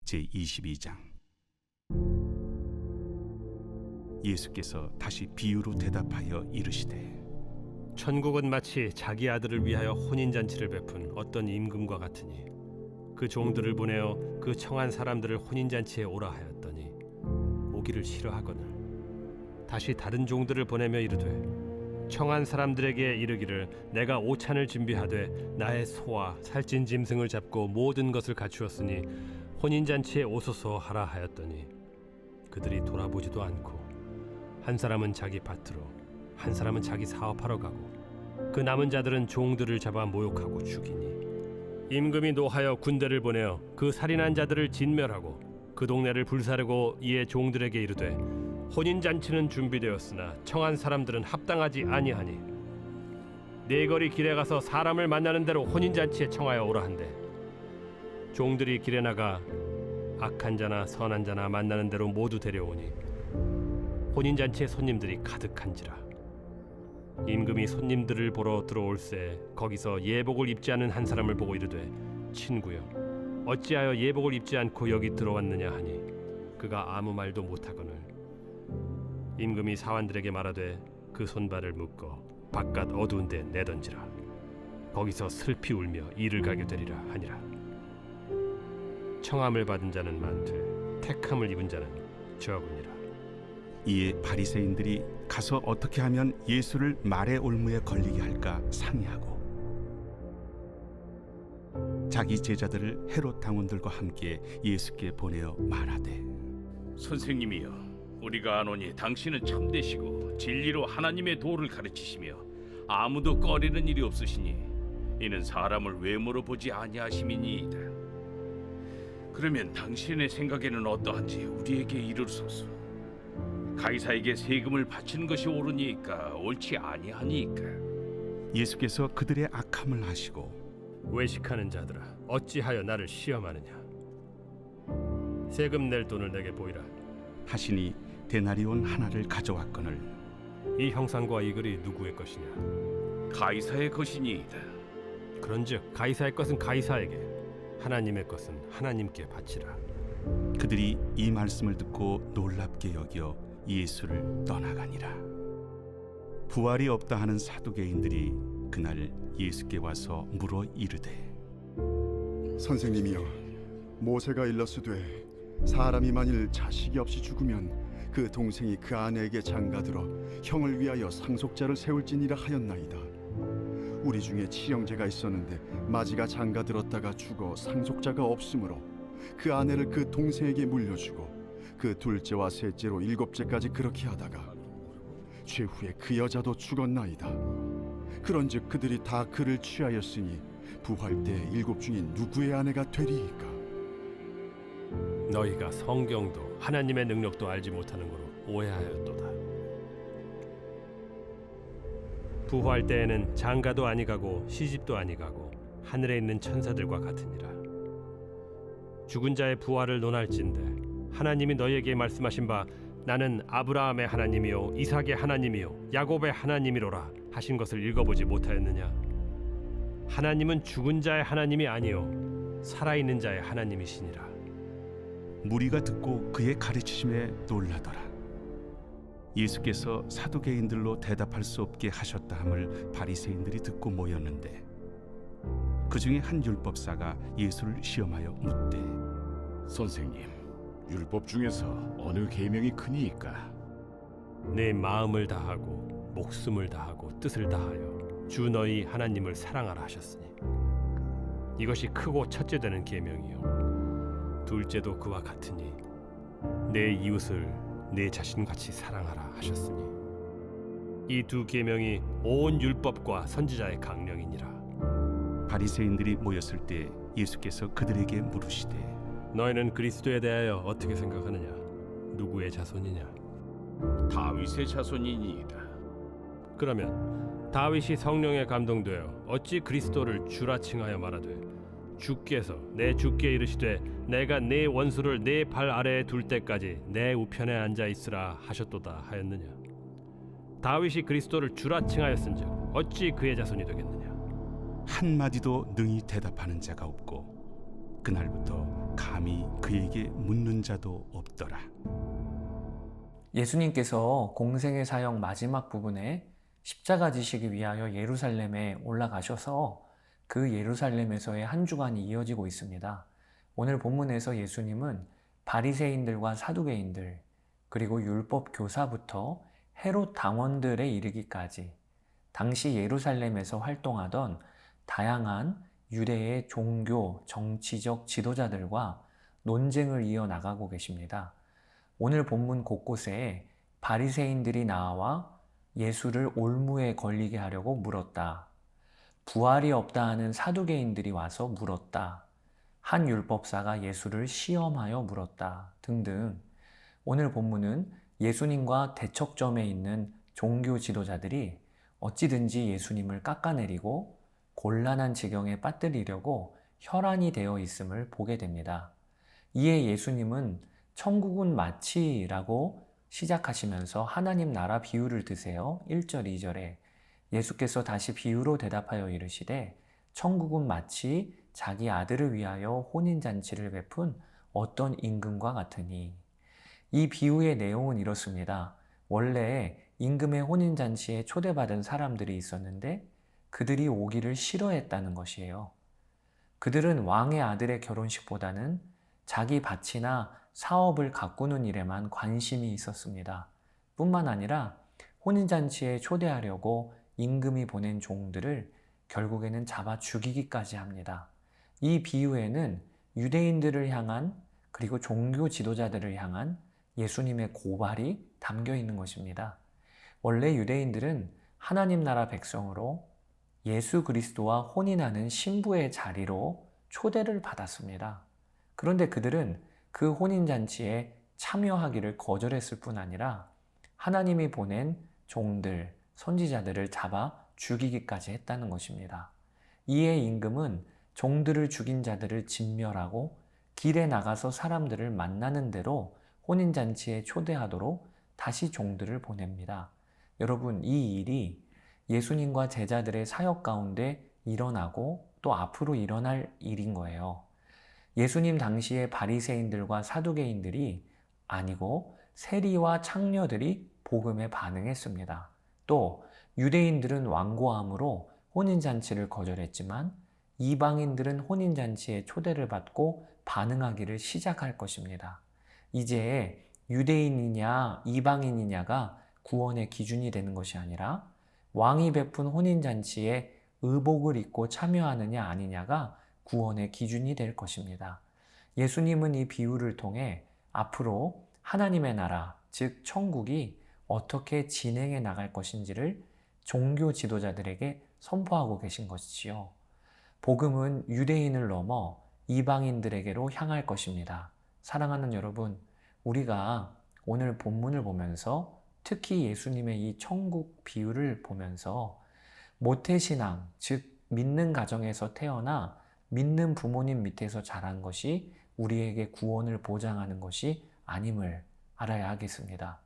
제22장. 예수께서 다시 비유로 대답하여 이르시되 천국은 마치 자기 아들을 위하여 혼인잔치를 베푼 어떤 임금과 같으니 그 종들을 보내어 그 청한 사람들을 혼인잔치에 오라 하였더니 오기를 싫어하거늘 다시 다른 종들을 보내며 이르되 청한 사람들에게 이르기를 내가 오찬을 준비하되 나의 소와 살찐 짐승을 잡고 모든 것을 갖추었으니 혼인잔치에 오소서 하라 하였더니 그들이 돌아보지도 않고 한 사람은 자기 밭으로 한 사람은 자기 사업하러 가고 그 남은 자들은 종들을 잡아 모욕하고 죽이니 임금이 노하여 군대를 보내어 그 살인한 자들을 진멸하고 그 동네를 불사르고 이에 종들에게 이르되 혼인잔치는 준비되었으나 청한 사람들은 합당하지 아니하니 네 거리 길에 가서 사람을 만나는 대로 혼인잔치에 청하여 오라 한대 종들이 길에 나가 악한 자나 선한 자나 만나는 대로 모두 데려오니 혼인잔치에 손님들이 가득한지라 임금이 손님들을 보러 들어올새 거기서 예복을 입지 않은 한 사람을 보고 이르되 친구여 어찌하여 예복을 입지 않고 여기 들어왔느냐 하니 그가 아무 말도 못하거늘 임금이 사환들에게 말하되 그 손발을 묶어 바깥 어두운 데 내던지라 거기서 슬피 울며 이를 가게 되리라 하니라. 청함을 받은 자는 많되 택함을 입은 자는 적으니라. 이에 바리새인들이 가서 어떻게 하면 예수를 말의 올무에 걸리게 할까 상의하고 자기 제자들을 헤롯 당원들과 함께 예수께 보내어 말하되 선생님이여 우리가 아노니 당신은 참되시고 진리로 하나님의 도를 가르치시며 아무도 꺼리는 일이 없으시니 이는 사람을 외모로 보지 아니하심이니이다. 그러면 당신의 생각에는 어떠한지 우리에게 이르소서. 가이사에게 세금을 바치는 것이 옳으니까 옳지 아니하니까. 예수께서 그들의 악함을 아시고 외식하는 자들아 어찌하여 나를 시험하느냐 세금 낼 돈을 내게 보이라 하시니 데나리온 하나를 가져왔거늘 이 형상과 이 글이 누구의 것이냐 가이사의 것이니이다. 그런즉 가이사의 것은 가이사에게 하나님의 것은 하나님께 바치라. 그들이 이 말씀을 듣고 놀랍게 여겨 예수를 떠나가니라. 부활이 없다 하는 사두개인들이 그날 예수께 와서 물어 이르되 선생님이여 모세가 일렀으되 사람이 만일 자식이 없이 죽으면 그 동생이 그 아내에게 장가들어 형을 위하여 상속자를 세울지니라 하였나이다. 우리 중에 친형제가 있었는데 마지가 장가들었다가 죽어 상속자가 없으므로 그 아내를 그 동생에게 물려주고 그 둘째와 셋째로 일곱째까지 그렇게 하다가 최후에 그 여자도 죽었나이다. 그런즉 그들이 다 그를 취하였으니 부활 때 일곱 중에 누구의 아내가 되리이까? 너희가 성경도 하나님의 능력도 알지 못하는 거로 오해하였도다. 부활 때에는 장가도 아니가고 시집도 아니가고 하늘에 있는 천사들과 같으니라. 죽은 자의 부활을 논할진대 하나님이 너희에게 말씀하신 바 나는 아브라함의 하나님이요 이삭의 하나님이요 야곱의 하나님이로라 하신 것을 읽어보지 못하였느냐. 하나님은 죽은 자의 하나님이 아니요 살아있는 자의 하나님이시니라. 무리가 듣고 그의 가르치심에 놀라더라. 예수께서 사두개인들로 대답할 수 없게 하셨다 함을 바리새인들이 듣고 모였는데 그 중에 한 율법사가 예수를 시험하여 묻되 선생님, 율법 중에서 어느 계명이 크니이까? 내 마음을 다하고 목숨을 다하고 뜻을 다하여 주 너희 하나님을 사랑하라 하셨으니 이것이 크고 첫째 되는 계명이요 둘째도 그와 같으니 내 이웃을 내 자신같이 사랑하라 하셨으니 이 두 계명이 온 율법과 선지자의 강령이니라. 바리새인들이 모였을 때 예수께서 그들에게 물으시되 너희는 그리스도에 대하여 어떻게 생각하느냐? 누구의 자손이냐? 다윗의 자손이니이다. 그러면 다윗이 성령에 감동되어 어찌 그리스도를 주라 칭하여 말하되 주께서 내 주께 이르시되 내가 네 원수를 네 발 아래에 둘 때까지 내 우편에 앉아 있으라 하셨도다 하였느냐. 다윗이 그리스도를 주라 칭하였은즉 어찌 그의 자손이 되겠느냐. 한마디도 능히 대답하는 자가 없고 그날부터 감히 그에게 묻는 자도 없더라. 예수님께서 공생의 사역 마지막 부분에 십자가 지시기 위하여 예루살렘에 올라가셔서 그 예루살렘에서의 한 주간이 이어지고 있습니다. 오늘 본문에서 예수님은 바리새인들과 사두개인들, 그리고 율법 교사부터 헤롯 당원들에 이르기까지 당시 예루살렘에서 활동하던 다양한 유대의 종교, 정치적 지도자들과 논쟁을 이어나가고 계십니다. 오늘 본문 곳곳에 바리새인들이 나와 예수를 올무에 걸리게 하려고 물었다. 부활이 없다 하는 사두개인들이 와서 물었다. 한 율법사가 예수를 시험하여 물었다. 등등. 오늘 본문은 예수님과 대척점에 있는 종교 지도자들이 어찌든지 예수님을 깎아내리고 곤란한 지경에 빠뜨리려고 혈안이 되어 있음을 보게 됩니다. 이에 예수님은 천국은 마치라고 시작하시면서 하나님 나라 비유를 드세요. 1절, 2절에 예수께서 다시 비유로 대답하여 이르시되 천국은 마치 자기 아들을 위하여 혼인잔치를 베푼 어떤 임금과 같으니. 이 비유의 내용은 이렇습니다. 원래 임금의 혼인잔치에 초대받은 사람들이 있었는데 그들이 오기를 싫어했다는 것이에요. 그들은 왕의 아들의 결혼식보다는 자기 밭이나 사업을 가꾸는 일에만 관심이 있었습니다. 뿐만 아니라 혼인잔치에 초대하려고 임금이 보낸 종들을 결국에는 잡아 죽이기까지 합니다. 이 비유에는 유대인들을 향한 그리고 종교 지도자들을 향한 예수님의 고발이 담겨 있는 것입니다. 원래 유대인들은 하나님 나라 백성으로 예수 그리스도와 혼인하는 신부의 자리로 초대를 받았습니다. 그런데 그들은 그 혼인잔치에 참여하기를 거절했을 뿐 아니라 하나님이 보낸 종들, 선지자들을 잡아 죽이기까지 했다는 것입니다. 이에 임금은 종들을 죽인 자들을 진멸하고 길에 나가서 사람들을 만나는 대로 혼인잔치에 초대하도록 다시 종들을 보냅니다. 여러분, 이 일이 예수님과 제자들의 사역 가운데 일어나고 또 앞으로 일어날 일인 거예요. 예수님 당시의 바리새인들과 사두개인들이 아니고 세리와 창녀들이 복음에 반응했습니다. 또 유대인들은 완고함으로 혼인잔치를 거절했지만 이방인들은 혼인잔치에 초대를 받고 반응하기를 시작할 것입니다. 이제 유대인이냐 이방인이냐가 구원의 기준이 되는 것이 아니라 왕이 베푼 혼인잔치에 의복을 입고 참여하느냐 아니냐가 구원의 기준이 될 것입니다. 예수님은 이 비유를 통해 앞으로 하나님의 나라, 즉 천국이 어떻게 진행해 나갈 것인지를 종교 지도자들에게 선포하고 계신 것이지요. 복음은 유대인을 넘어 이방인들에게로 향할 것입니다. 사랑하는 여러분, 우리가 오늘 본문을 보면서 특히 예수님의 이 천국 비유를 보면서 모태신앙, 즉 믿는 가정에서 태어나 믿는 부모님 밑에서 자란 것이 우리에게 구원을 보장하는 것이 아님을 알아야 하겠습니다.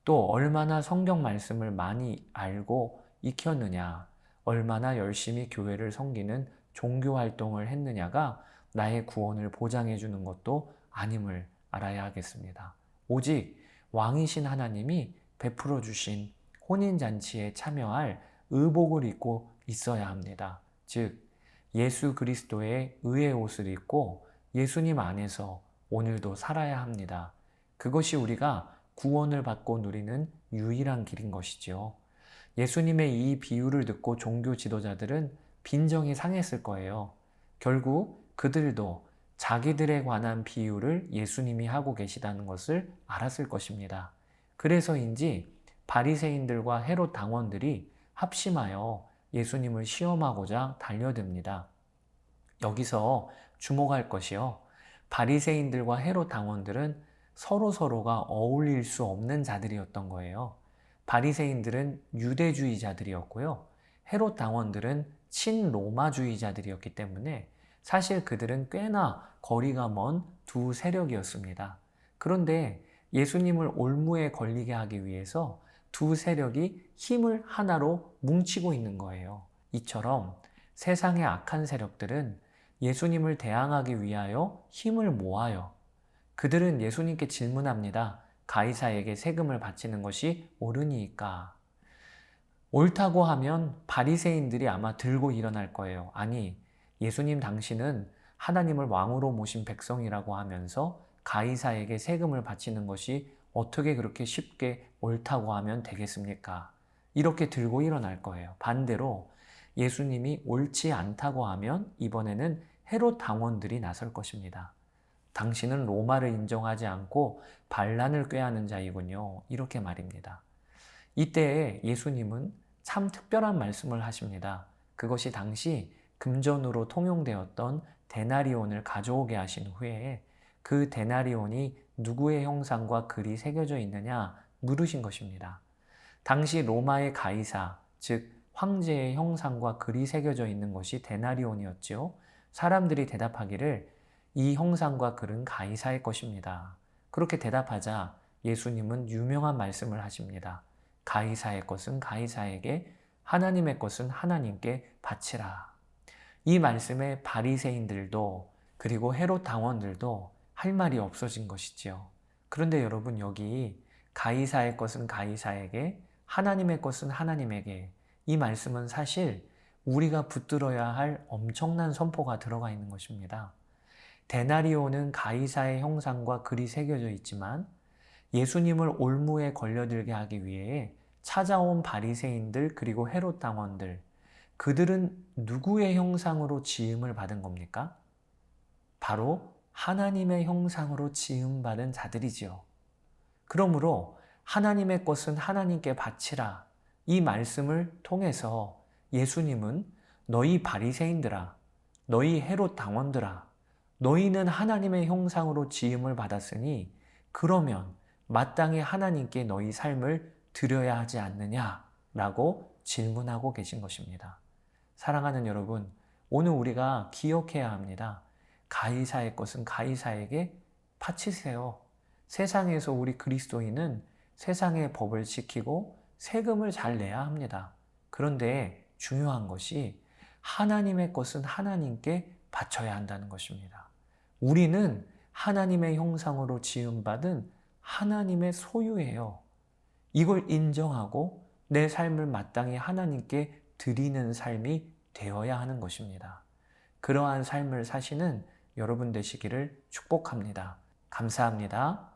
또 얼마나 성경 말씀을 많이 알고 익혔느냐, 얼마나 열심히 교회를 섬기는 종교 활동을 했느냐가 나의 구원을 보장해 주는 것도 아님을 알아야 하겠습니다. 오직 왕이신 하나님이 베풀어 주신 혼인잔치에 참여할 의복을 입고 있어야 합니다. 즉 예수 그리스도의 의의 옷을 입고 예수님 안에서 오늘도 살아야 합니다. 그것이 우리가 구원을 받고 누리는 유일한 길인 것이죠. 예수님의 이 비유를 듣고 종교 지도자들은 빈정이 상했을 거예요. 결국 그들도 자기들에 관한 비유를 예수님이 하고 계시다는 것을 알았을 것입니다. 그래서인지 바리새인들과 헤롯 당원들이 합심하여 예수님을 시험하고자 달려듭니다. 여기서 주목할 것이요. 바리새인들과 헤롯 당원들은 서로가 어울릴 수 없는 자들이었던 거예요. 바리새인들은 유대주의자들이었고요. 헤롯 당원들은 친로마주의자들이었기 때문에 사실 그들은 꽤나 거리가 먼 두 세력이었습니다. 그런데 예수님을 올무에 걸리게 하기 위해서 두 세력이 힘을 하나로 뭉치고 있는 거예요. 이처럼 세상의 악한 세력들은 예수님을 대항하기 위하여 힘을 모아요. 그들은 예수님께 질문합니다. 가이사에게 세금을 바치는 것이 옳으니까. 옳다고 하면 바리새인들이 아마 들고 일어날 거예요. 아니, 예수님 당신은 하나님을 왕으로 모신 백성이라고 하면서 가이사에게 세금을 바치는 것이 어떻게 그렇게 쉽게 옳다고 하면 되겠습니까? 이렇게 들고 일어날 거예요. 반대로 예수님이 옳지 않다고 하면 이번에는 헤롯 당원들이 나설 것입니다. 당신은 로마를 인정하지 않고 반란을 꾀하는 자이군요. 이렇게 말입니다. 이때 예수님은 참 특별한 말씀을 하십니다. 그것이 당시 금전으로 통용되었던 데나리온을 가져오게 하신 후에 그 데나리온이 누구의 형상과 글이 새겨져 있느냐 물으신 것입니다. 당시 로마의 가이사, 즉 황제의 형상과 글이 새겨져 있는 것이 데나리온이었죠. 사람들이 대답하기를 이 형상과 글은 가이사의 것입니다. 그렇게 대답하자 예수님은 유명한 말씀을 하십니다. 가이사의 것은 가이사에게, 하나님의 것은 하나님께 바치라. 이 말씀에 바리새인들도 그리고 헤롯 당원들도 할 말이 없어진 것이지요. 그런데 여러분, 여기 가이사의 것은 가이사에게, 하나님의 것은 하나님에게, 이 말씀은 사실 우리가 붙들어야 할 엄청난 선포가 들어가 있는 것입니다. 데나리온은 가이사의 형상과 글이 새겨져 있지만 예수님을 올무에 걸려들게 하기 위해 찾아온 바리새인들 그리고 헤롯 당원들, 그들은 누구의 형상으로 지음을 받은 겁니까? 바로 하나님의 형상으로 지음받은 자들이지요. 그러므로 하나님의 것은 하나님께 바치라, 이 말씀을 통해서 예수님은 너희 바리새인들아, 너희 헤롯 당원들아, 너희는 하나님의 형상으로 지음을 받았으니 그러면 마땅히 하나님께 너희 삶을 드려야 하지 않느냐라고 질문하고 계신 것입니다. 사랑하는 여러분, 오늘 우리가 기억해야 합니다. 가이사의 것은 가이사에게 바치세요. 세상에서 우리 그리스도인은 세상의 법을 지키고 세금을 잘 내야 합니다. 그런데 중요한 것이 하나님의 것은 하나님께 바쳐야 한다는 것입니다. 우리는 하나님의 형상으로 지음받은 하나님의 소유예요. 이걸 인정하고 내 삶을 마땅히 하나님께 드리는 삶이 되어야 하는 것입니다. 그러한 삶을 사시는 여러분 되시기를 축복합니다. 감사합니다.